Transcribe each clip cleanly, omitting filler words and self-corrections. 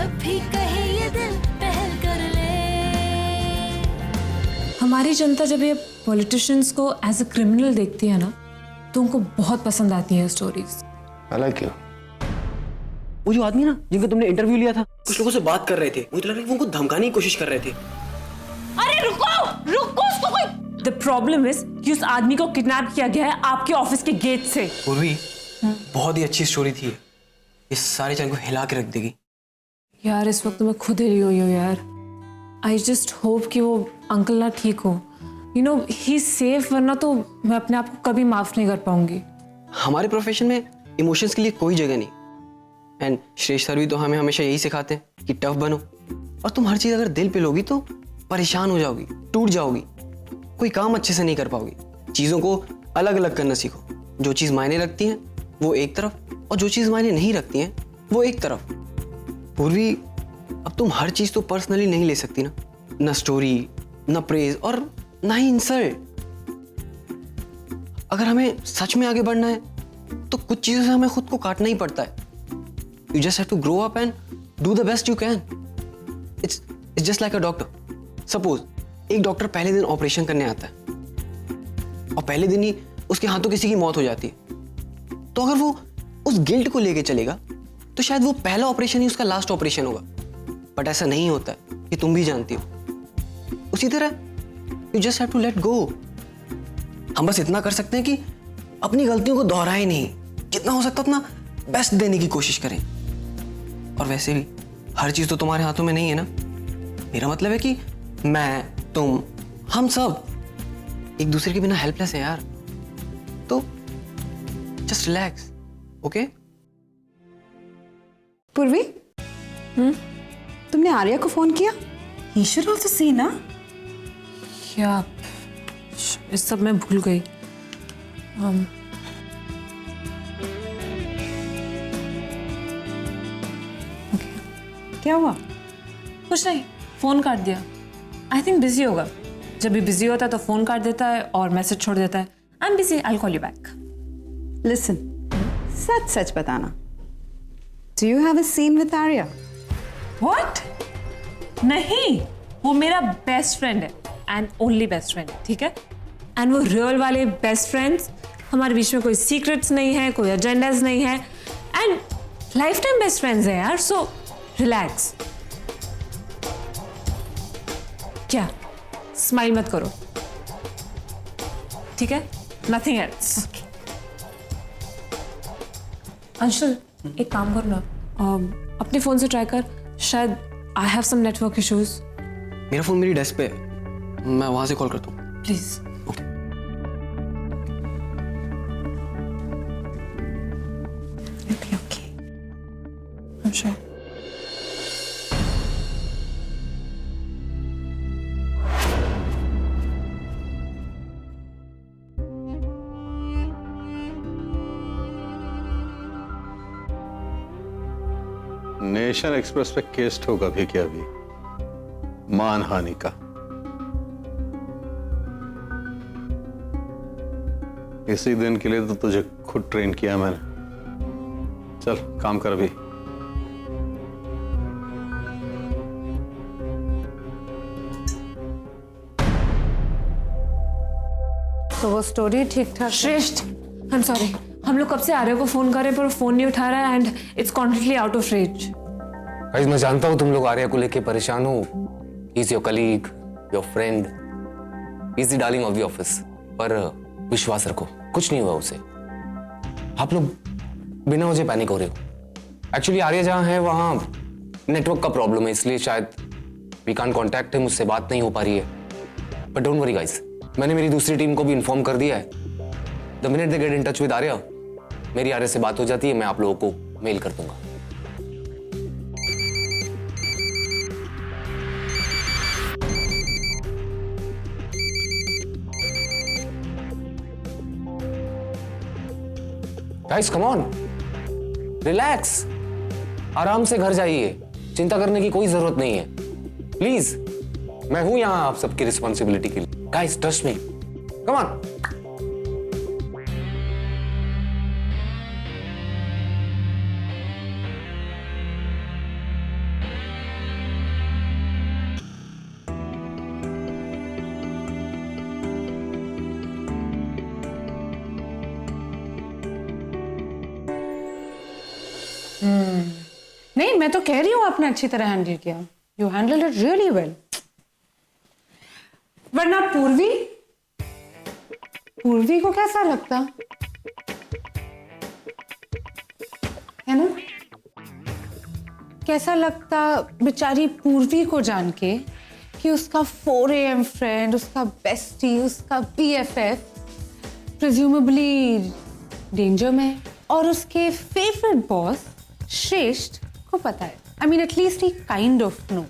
जब भी कहे ये दिल पहल कर ले। हमारी जनता जब ये पॉलिटिशियंस को एज अ क्रिमिनल देखती है ना, तो उनको बहुत पसंद आती है स्टोरीज। अलग क्यों? वो जो आदमी ना जिनका तुमने इंटरव्यू लिया था, कुछ लोगों से बात कर रहे थे, मुझे लग रहा है कि वो उनको धमकाने की कोशिश कर रहे थे। अरे रुको रुको, उसको कोई। द प्रॉब्लम इज कि उस आदमी को किडनैप किया गया है आपके ऑफिस के गेट से। पूर्वी, बहुत ही अच्छी स्टोरी थी, इस सारे चैनल को हिला के रख देगी। यार इस वक्त मैं खुद हिली हुई हूँ यार। आई जस्ट होप कि वो अंकल ना ठीक हो, यू नो ही सेफ, वरना तो मैं अपने आप को कभी माफ नहीं कर पाऊंगी। हमारे प्रोफेशन में इमोशंस के लिए कोई जगह नहीं, एंड श्रेष्ठ सर भी तो हमें हमेशा यही सिखाते हैं कि टफ बनो। और तुम हर चीज अगर दिल पे लोगी तो परेशान हो जाओगी, टूट जाओगी, कोई काम अच्छे से नहीं कर पाओगी। चीजों को अलग अलग करना सीखो। जो चीज मायने रखती है वो एक तरफ, और जो चीज मायने नहीं रखती है वो एक तरफ। पूर्वी, अब तुम हर चीज तो पर्सनली नहीं ले सकती ना, न स्टोरी, न प्रेज और ना ही इंसल्ट। अगर हमें सच में आगे बढ़ना है तो कुछ चीजों से हमें खुद को काटना ही पड़ता है। You just have to grow up and do the best you can. It's just like a doctor. Suppose एक डॉक्टर पहले दिन ऑपरेशन करने आता है और पहले दिन ही उसके हाथों किसी की मौत हो जाती है, तो अगर वो उस गिल्ट को लेके चलेगा तो शायद वो पहला ऑपरेशन ही उसका लास्ट ऑपरेशन होगा। बट ऐसा नहीं होता है, ये तुम भी जानती हो। उसी तरह you just have to let go. हम बस इतना कर सकते हैं कि अपनी गलतियों को दोहराएं नहीं, जितना हो सकता अपना बेस्ट देने की कोशिश करें। और वैसे भी हर चीज तो तुम्हारे हाथों में नहीं है ना। मेरा मतलब है कि मैं, तुम, हम सब एक दूसरे के बिना हेल्पलेस हैं यार। तो जस्ट रिलैक्स, ओके? पूर्वी, तुमने आर्या को फोन किया? He should also see ना। क्या इस सब मैं भूल गई। क्या हुआ? कुछ नहीं, फोन काट दिया। आई थिंक बिजी होगा। जब भी बिजी होता है तो फोन काट देता है और मैसेज छोड़ देता है, I am busy, I will call you back. Listen, सच सच बताना, do you have a scene with Arya? What? नहीं, वो मेरा बेस्ट फ्रेंड है एंड ओनली बेस्ट फ्रेंड है, ठीक है? एंड वो रियल वाले बेस्ट फ्रेंड्स, हमारे बीच में कोई सीक्रेट्स नहीं है, कोई एजेंडाज नहीं है, and life time best friends है यार। So relax. क्या स्माइल मत करो, ठीक है? Nothing else. अंशुल, एक काम करो ना, अपने फोन से ट्राई कर, शायद I have some network issues. मेरा फोन मेरी डेस्क पे है, मैं वहां से कॉल करता हूँ। Please. Okay. Okay. I'm sure. Nation Express पे केस ठोका भी क्या अभी, मानहानि का। इसी दिन के लिए तो तुझे खुद ट्रेन किया मैंने। चल काम कर अभी। तो वो स्टोरी ठीक ठाक? श्रेष्ठ, आई एम सॉरी, हम लोग कब से आर्या को फोन कर रहे हैं पर फोन नहीं उठा रहा है and it's completely out of range. Guys, मैं जानता हूँ तुम लोग आर्या को लेके परेशान हो। He is your colleague, your friend, he is the darling of the office. पर विश्वास रखो, कुछ नहीं हुआ उसे। आप लोग बिना वजह पैनिक हो रहे हो। एक्चुअली आर्या जहाँ है वहाँ नेटवर्क का प्रॉब्लम है, इसलिए शायद वी कांट कॉन्टैक्ट हिम, उससे बात नहीं हो पा रही है। बट डोंट वरी गाइस, मैंने मेरी दूसरी टीम को भी इन्फॉर्म कर दिया है। The minute they get in touch with Arya, मेरी आर्या से बात हो जाती है, मैं आप लोगों को मेल कर दूंगा। गाइस कम ऑन, रिलैक्स, आराम से घर जाइए, चिंता करने की कोई जरूरत नहीं है। प्लीज, मैं हूं यहां आप सबकी रिस्पॉन्सिबिलिटी के लिए। Guys trust me, come on. नहीं, मैं तो कह रही हूँ आपने अच्छी तरह हैंडल किया. You handle it really well. वरना पूर्वी को कैसा लगता है ना? कैसा लगता बेचारी पूर्वी को जान के कि उसका 4 AM फ्रेंड, उसका बेस्टी, उसका BFF प्रिज्यूमेबली डेंजर में है और उसके फेवरेट बॉस श्रेष्ठ को पता है. I mean at least he kind of know.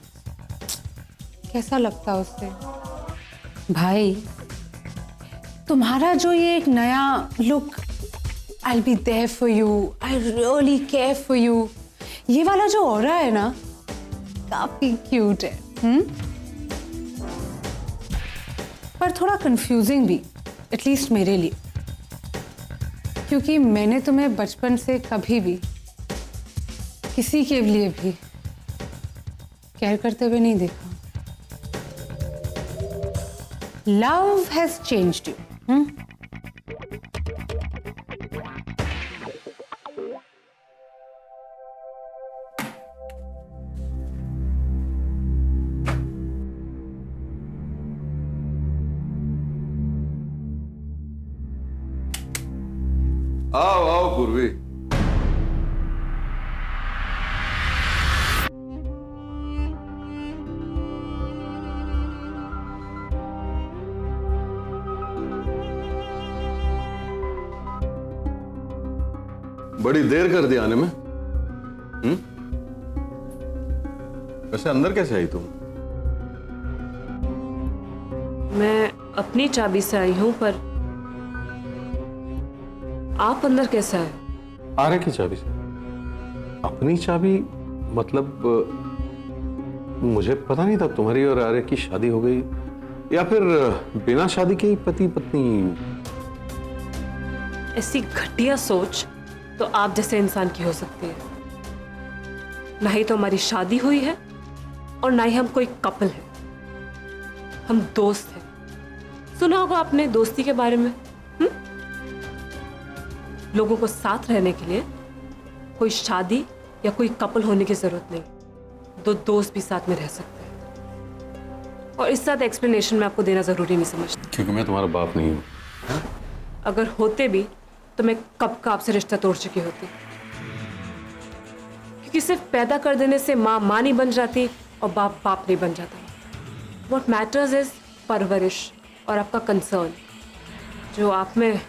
कैसा लगता उससे? भाई, तुम्हारा जो ये एक नया look, I be there for you, I really care for you, ये वाला जो ऑरा है ना, काफी क्यूट है. पर थोड़ा कंफ्यूजिंग भी, एटलीस्ट मेरे लिए, क्योंकि मैंने तुम्हें बचपन से कभी भी किसी के लिए भी केयर करते हुए नहीं देखा. Love has changed you. आओ आओ पूर्वी. बड़ी देर कर दी आने में. वैसे अंदर कैसे आई तुम? मैं अपनी चाबी से आई हूं, पर आप अंदर कैसे आए? आर्य की चाबी से? अपनी चाबी मतलब मुझे पता नहीं था तुम्हारी और आर्य की शादी हो गई, या फिर बिना शादी के ही पति पत्नी. ऐसी घटिया सोच तो आप जैसे इंसान की हो सकती है. ना ही तो हमारी शादी हुई है और ना ही हम कोई कपल है. हम दोस्त हैं. सुना होगा आपने दोस्ती के बारे में. लोगों को साथ रहने के लिए कोई शादी या कोई कपल होने की जरूरत नहीं. 2 दोस्त भी साथ में रह सकते हैं. और इस साथ एक्सप्लेनेशन में आपको देना जरूरी नहीं समझती. क्योंकि मैं तुम्हारा बाप नहीं हूं. अगर होते भी तो मैं कब का आपसे रिश्ता तोड़ चुकी होती. क्योंकि सिर्फ पैदा कर देने से माँ माँ नहीं बन जाती और बाप बाप नहीं बन जाता. व्हाट मैटर्स इज परवरिश और आपका कंसर्न, जो आप में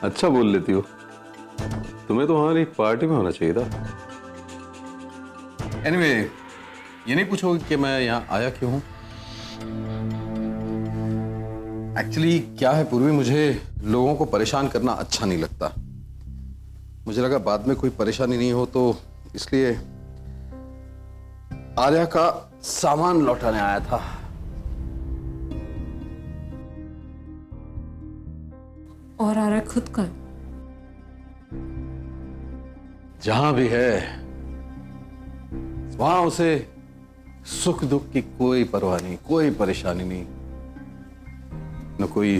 अच्छा बोल लेती हो. तुम्हें तो हमारी पार्टी में होना चाहिए था. एनीवे, ये नहीं पूछोगे कि मैं यहाँ आया क्यों हूँ. एक्चुअली क्या है पूर्वी, मुझे लोगों को परेशान करना अच्छा नहीं लगता. मुझे लगा बाद में कोई परेशानी नहीं हो, तो इसलिए आर्या का सामान लौटाने आया था. और आ रहा खुद का. जहां भी है वहां उसे सुख दुख की कोई परवाह नहीं, कोई परेशानी नहीं. न कोई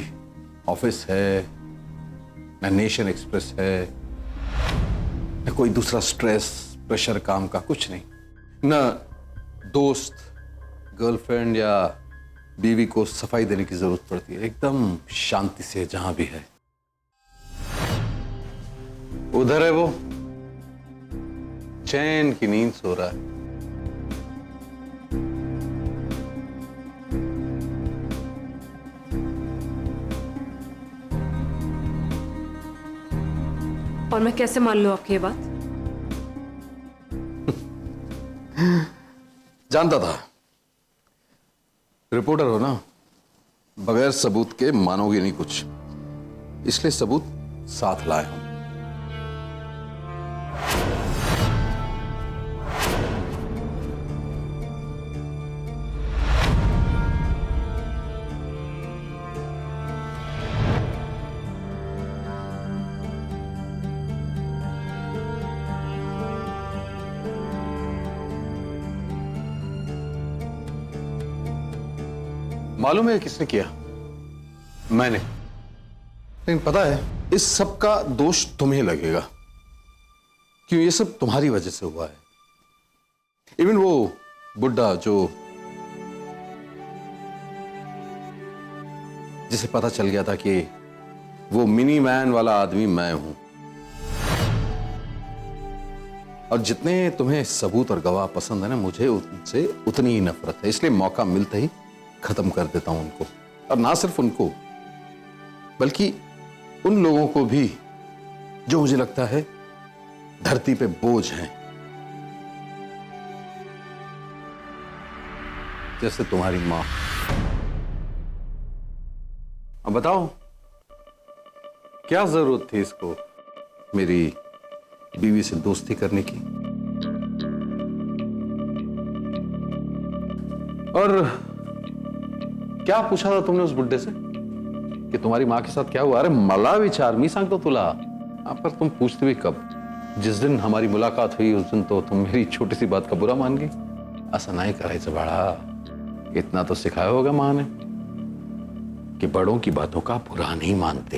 ऑफिस है, न नेशन एक्सप्रेस है, न कोई दूसरा स्ट्रेस प्रेशर काम का, कुछ नहीं. न दोस्त गर्लफ्रेंड या बीवी को सफाई देने की जरूरत पड़ती है. एकदम शांति से जहां भी है. उधर है वो, चैन की नींद सो रहा है. और मैं कैसे मान लूं आपकी ये बात? जानता था. रिपोर्टर हो ना, बगैर सबूत के मानोगे नहीं कुछ, इसलिए सबूत साथ लाए हूं. मालूम है किसने किया? मैंने. लेकिन पता है इस सब का दोष तुम्हें लगेगा, क्यों ये सब तुम्हारी वजह से हुआ है। इवन वो बुड्ढा जिसे पता चल गया था कि वो मिनी मैन वाला आदमी मैं हूं, और जितने तुम्हें सबूत और गवाह पसंद है ना, मुझे उनसे उतनी ही नफरत है। इसलिए मौका मिलते ही खत्म कर देता हूं उनको, और ना सिर्फ उनको बल्कि उन लोगों को भी जो मुझे लगता है धरती पे बोझ हैं, जैसे तुम्हारी मां। अब बताओ क्या जरूरत थी इसको मेरी बीवी से दोस्ती करने की? और क्या पूछा था तुमने उस बुड्ढे से कि तुम्हारी मां के साथ क्या हुआ? अरे मला विचार मी सांगतो तुला। पर तुम पूछते भी कब? जिस दिन हमारी मुलाकात हुई उस दिन तो तुम मेरी छोटी सी बात का बुरा मान गई। ऐसा नहीं करायचं बाळा, इतना तो सिखाया होगा मां ने कि बड़ों की बातों का बुरा नहीं मानते।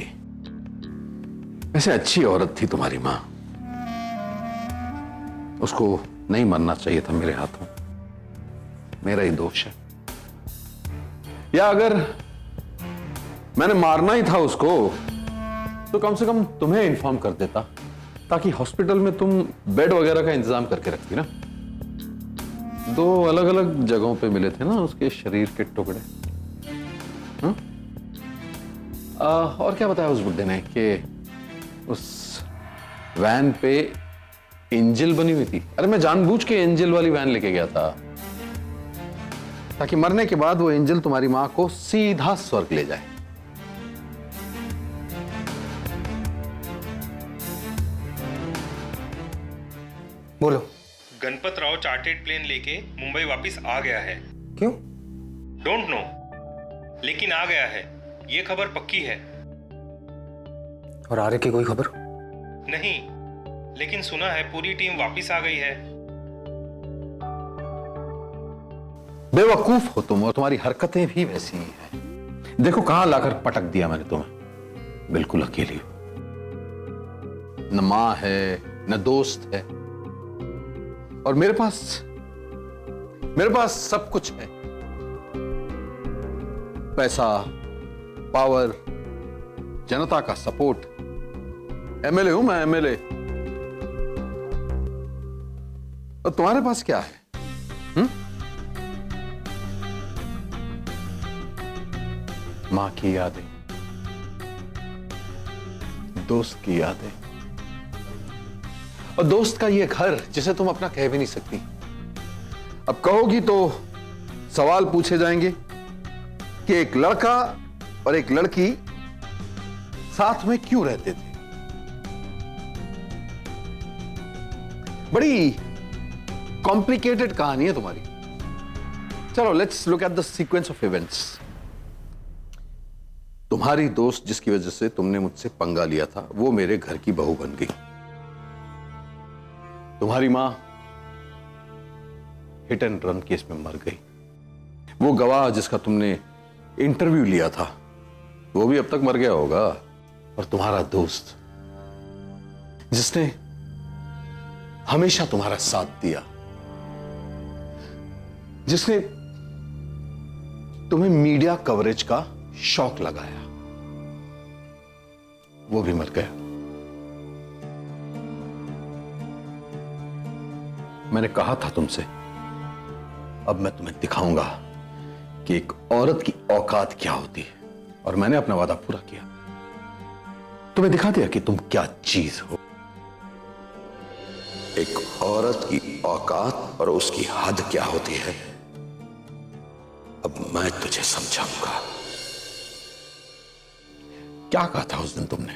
वैसे अच्छी औरत थी तुम्हारी मां, उसको नहीं मरना चाहिए था मेरे हाथों, मेरा ही दोष है। या अगर मैंने मारना ही था उसको तो कम से कम तुम्हें इन्फॉर्म कर देता, ताकि हॉस्पिटल में तुम बेड वगैरह का इंतजाम करके रखती ना। 2 अलग अलग जगहों पे मिले थे ना उसके शरीर के टुकड़े। और क्या बताया उस बुड्ढे ने कि उस वैन पे एंजल बनी हुई थी? अरे मैं जानबूझ के एंजल वाली वैन लेके गया था ताकि मरने के बाद वो एंजल तुम्हारी मां को सीधा स्वर्ग ले जाए। बोलो। गणपत राव चार्टेड प्लेन लेके मुंबई वापस आ गया है। क्यों? डोंट नो, लेकिन आ गया है, ये खबर पक्की है। और आर्य की कोई खबर? नहीं, लेकिन सुना है पूरी टीम वापस आ गई है। बेवकूफ हो तुम, और तुम्हारी हरकतें भी वैसी ही हैं। देखो कहां लाकर पटक दिया मैंने तुम्हें, बिल्कुल अकेली हो। न मां है न दोस्त है, और मेरे पास सब कुछ है। पैसा, पावर, जनता का सपोर्ट। एमएलए हूं मैं, एमएलए। और तुम्हारे पास क्या है? मां की यादें, दोस्त की यादें, और दोस्त का ये घर जिसे तुम अपना कह भी नहीं सकती। अब कहोगी तो सवाल पूछे जाएंगे कि एक लड़का और एक लड़की साथ में क्यों रहते थे। बड़ी कॉम्प्लिकेटेड कहानी है तुम्हारी। चलो let's look at the sequence of events. तुम्हारी दोस्त जिसकी वजह से तुमने मुझसे पंगा लिया था, वो मेरे घर की बहू बन गई। तुम्हारी मां हिट एंड रन केस में मर गई। वो गवाह जिसका तुमने इंटरव्यू लिया था, वो भी अब तक मर गया होगा। और तुम्हारा दोस्त जिसने हमेशा तुम्हारा साथ दिया, जिसने तुम्हें मीडिया कवरेज का शौक लगाया, वो भी मर गया। मैंने कहा था तुमसे, अब मैं तुम्हें दिखाऊंगा कि एक औरत की औकात क्या होती है, और मैंने अपना वादा पूरा किया। तुम्हें दिखा दिया कि तुम क्या चीज हो। एक औरत की औकात और उसकी हद क्या होती है, अब मैं तुझे समझाऊंगा। क्या कहा था उस दिन तुमने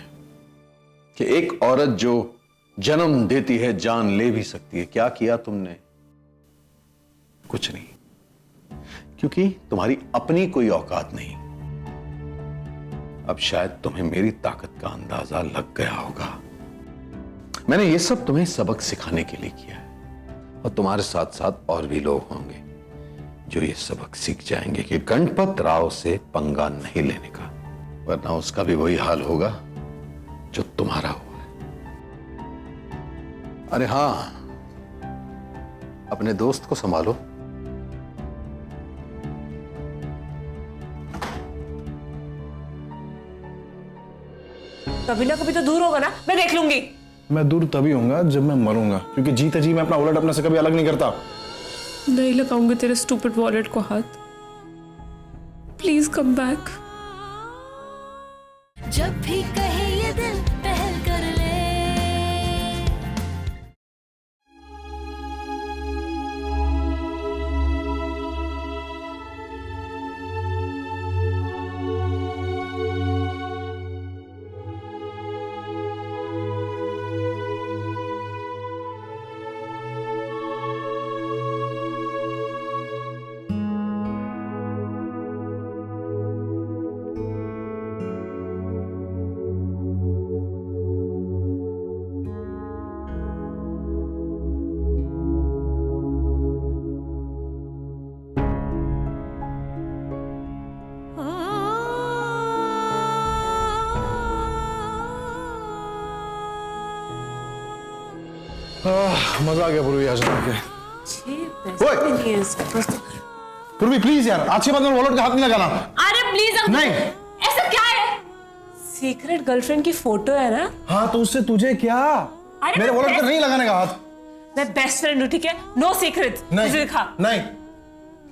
कि एक औरत जो जन्म देती है जान ले भी सकती है? क्या किया तुमने? कुछ नहीं, क्योंकि तुम्हारी अपनी कोई औकात नहीं। अब शायद तुम्हें मेरी ताकत का अंदाजा लग गया होगा। मैंने ये सब तुम्हें सबक सिखाने के लिए किया है, और तुम्हारे साथ साथ और भी लोग होंगे जो ये सबक सीख जाएंगे कि गणपत राव से पंगा नहीं लेने का, वरना उसका भी वही हाल होगा जो तुम्हारा हुआ है। अरे हाँ, अपने दोस्त को संभालो। कभी ना कभी तो दूर होगा ना, मैं देख लूंगी। मैं दूर तभी होऊंगा जब मैं मरूंगा, क्योंकि जीते जी मैं अपना वॉलेट अपने से कभी अलग नहीं करता। नहीं लगाऊंगी तेरे स्टूपिड वॉलेट को हाथ। Please come back. जब भी कहे ये दिल पहल कर ले। मजा आ गया पूर्वी आज के। नहीं है इसका। पूर्वी प्लीज यार, आज के बाद मेरे वॉलेट का हाथ नहीं लगाना। अरे प्लीज अंकल, नहीं। ऐसा क्या है? सीक्रेट गर्लफ्रेंड की फोटो है ना? हाँ तो उससे तुझे क्या? अरे मेरे मैं वॉलेट पे best- नहीं लगाने का हाथ। मैं बेस्ट फ्रेंड हूँ, ठीक है? No secret. नहीं मुझे दिखा। नहीं,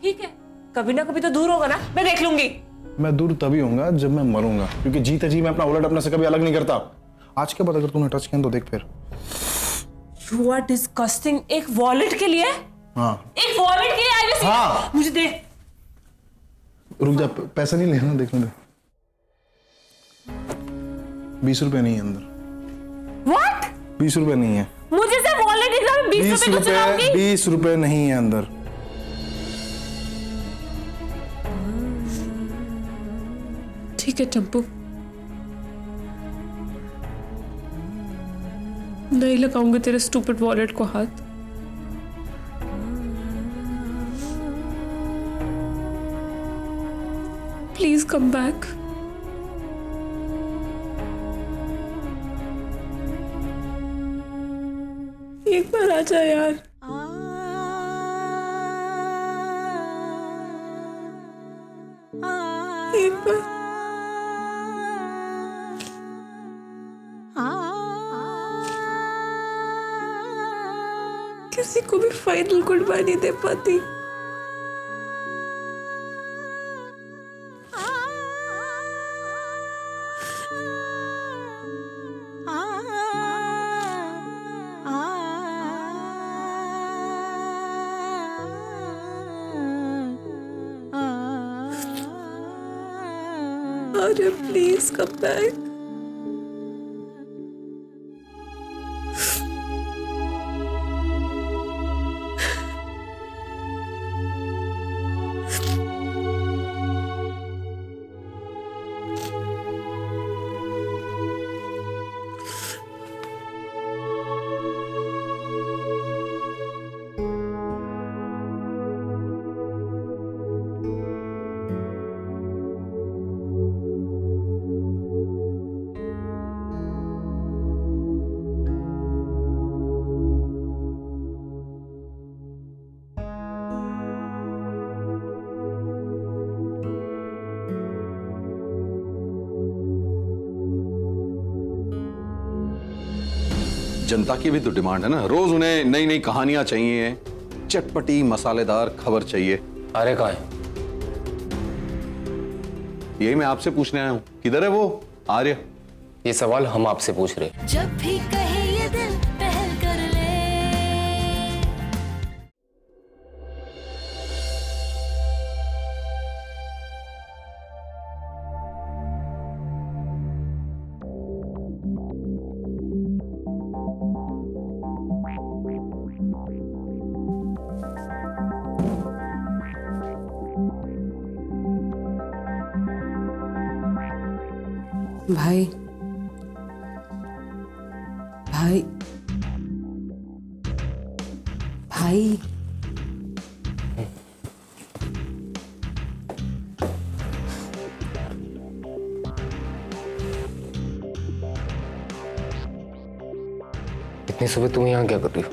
ठीक है, कभी ना कभी तो दूर होगा ना, मैं देख लूंगी। मैं दूर तभी होऊंगा जब मैं मरूंगा, क्योंकि जीते जी मैं अपना वॉलेट अपने से कभी अलग नहीं करता। आज के बाद अगर तूने टच किया तो देख फिर। You are disgusting। एक वॉलेट के लिए? हाँ एक वॉलेट के लिए आई हुई? हाँ। मुझे दे। रुक जा, पैसा नहीं लेना, देखने दे। 20 रुपए नहीं है अंदर। What? 20 रुपए नहीं है। मुझे से वॉलेट एकदम 20 रुपए को चलाऊंगी? 20 रुपए नहीं है अंदर। ठीक है टप्पू, नहीं लगाऊंगी तेरे स्टूपिड वॉलेट को हाथ। Please come back. एक बार आ जा यार। एक बार। किसी को भी फाइनल गुड बाय नहीं दे पाती। अरे प्लीज कम बैक। जनता की भी तो डिमांड है ना, रोज उन्हें नई नई कहानियां चाहिए, चटपटी मसालेदार खबर चाहिए। अरे कहाँ है? यही मैं आपसे पूछने आया हूं, किधर है वो आर्य? ये सवाल हम आपसे पूछ रहे हैं। जब भी कहे ये दिल पहल कर ले। भाई भाई भाई इतनी सुबह तुम यहाँ क्या कर रही हो?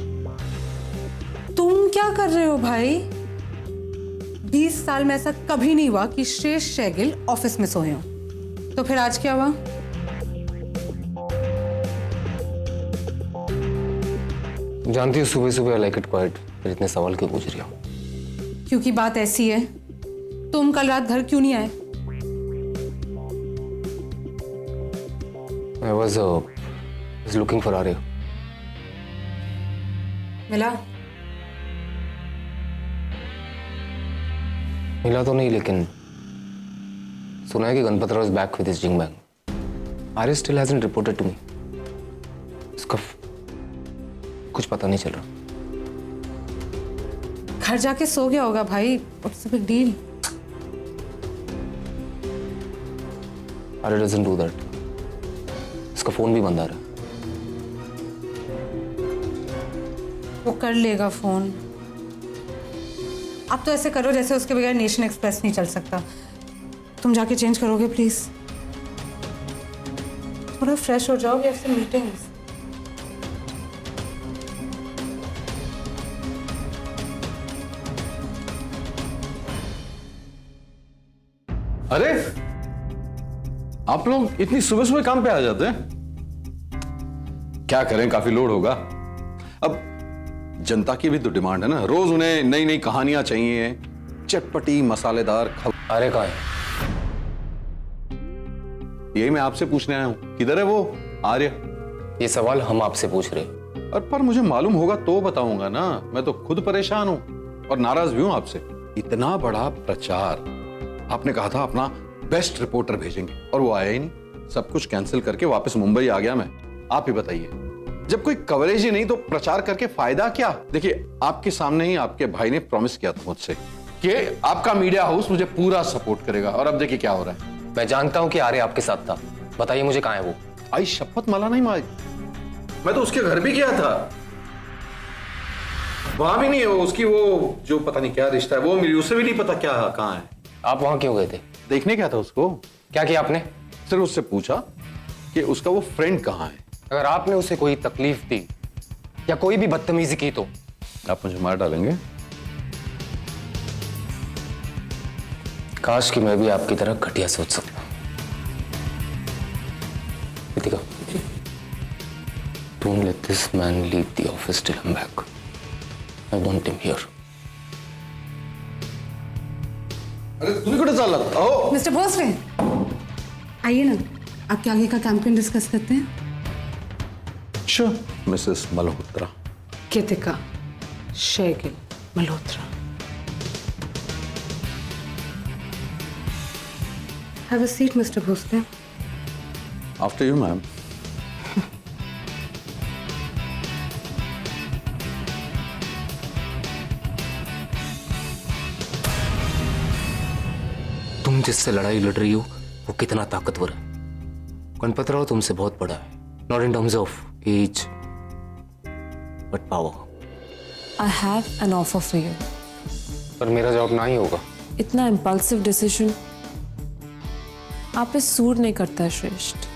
तुम क्या कर रहे हो भाई? 20 साल में ऐसा कभी नहीं हुआ कि श्रेष्ठ शैगिल ऑफिस में सोए हो। तो फिर आज क्या हुआ? जानती हो सुबह सुबह आई लाइक इट क्वाइट, फिर इतने सवाल क्यों पूछ रही हो? क्योंकि बात ऐसी है, तुम कल रात घर क्यों नहीं आए? I was looking for Arya. मिला? मिला तो नहीं, लेकिन सुना है कि Ganpat Rao is back with his jing bang. Arya still hasn't reported to me. इसका कुछ पता नहीं चल रहा. घर जाके सो गया होगा भाई। What's the big deal? Arya doesn't do that. इसका फोन भी बंद आ रहा है. वो कर लेगा फोन। आप तो ऐसे करो जैसे उसके बगैर नेशन एक्सप्रेस नहीं चल सकता। तुम जाके चेंज करोगे प्लीज? थोड़ा फ्रेश हो जाओगे ऐसे मीटिंग्स। अरे आप लोग इतनी सुबह सुबह काम पे आ जाते हैं? क्या करें, काफी लोड होगा। अब जनता की भी तो डिमांड है ना, रोज उन्हें नई नई कहानियां चाहिए, चटपटी मसालेदार खबर। अरे कहाँ है? यही मैं आपसे पूछने आया हूं, किधर है वो आर्य? ये सवाल हम आपसे पूछ रहे हैं। और पर मुझे मालूम होगा तो बताऊंगा ना, मैं तो खुद परेशान हूं और नाराज भी हूं आपसे। इतना बड़ा प्रचार, आपने कहा था अपना बेस्ट रिपोर्टर भेजेंगे और वो आया ही नहीं। सब कुछ कैंसिल करके वापस मुंबई आ गया मैं। आप ही बताइए, जब कोई कवरेज ही नहीं तो प्रचार करके फायदा क्या? देखिए, आपके सामने ही आपके भाई ने प्रॉमिस किया था मुझसे कि आपका मीडिया हाउस मुझे पूरा सपोर्ट करेगा, और अब देखिए क्या हो रहा है। मैं जानता हूं कि आर्य आपके साथ था, बताइए मुझे कहाँ है वो? आई शपथ मला नहीं मारी, मैं तो उसके घर भी गया था, वहां भी नहीं है वो। उसकी वो जो पता नहीं क्या रिश्ता है वो मिली, उससे भी नहीं पता क्या कहाँ है। आप वहां क्यों गए थे? देखने क्या था उसको। क्या किया आपने? सिर्फ उससे पूछा कि उसका वो फ्रेंड कहाँ है। अगर आपने उसे कोई तकलीफ दी या कोई भी बदतमीजी की तो आप मुझे मार डालेंगे? काश कि मैं भी आपकी तरह घटिया सोच सकता। Ritika, don't let this man leave the office till I'm back. I want him here. अरे तुम्ही कुठे चाललात? अहो मिस्टर भोसले, आइए ना, आपके आगे का कैंपेन डिस्कस करते हैं। Sure Mrs Malhotra. Kritika Sehgal Malhotra. Have a seat, Mr. Bhosle. After you ma'am. तुम जिससे लड़ाई लड़ रही हो वो कितना ताकतवर है। गणपत राव तुमसे बहुत बड़ा है, not in terms of age but power. I have an offer for you. पर मेरा जवाब ना ही होगा। इतना इम्पल्सिव डिसीजन आप पे सूट नहीं करता है श्रेष्ठ।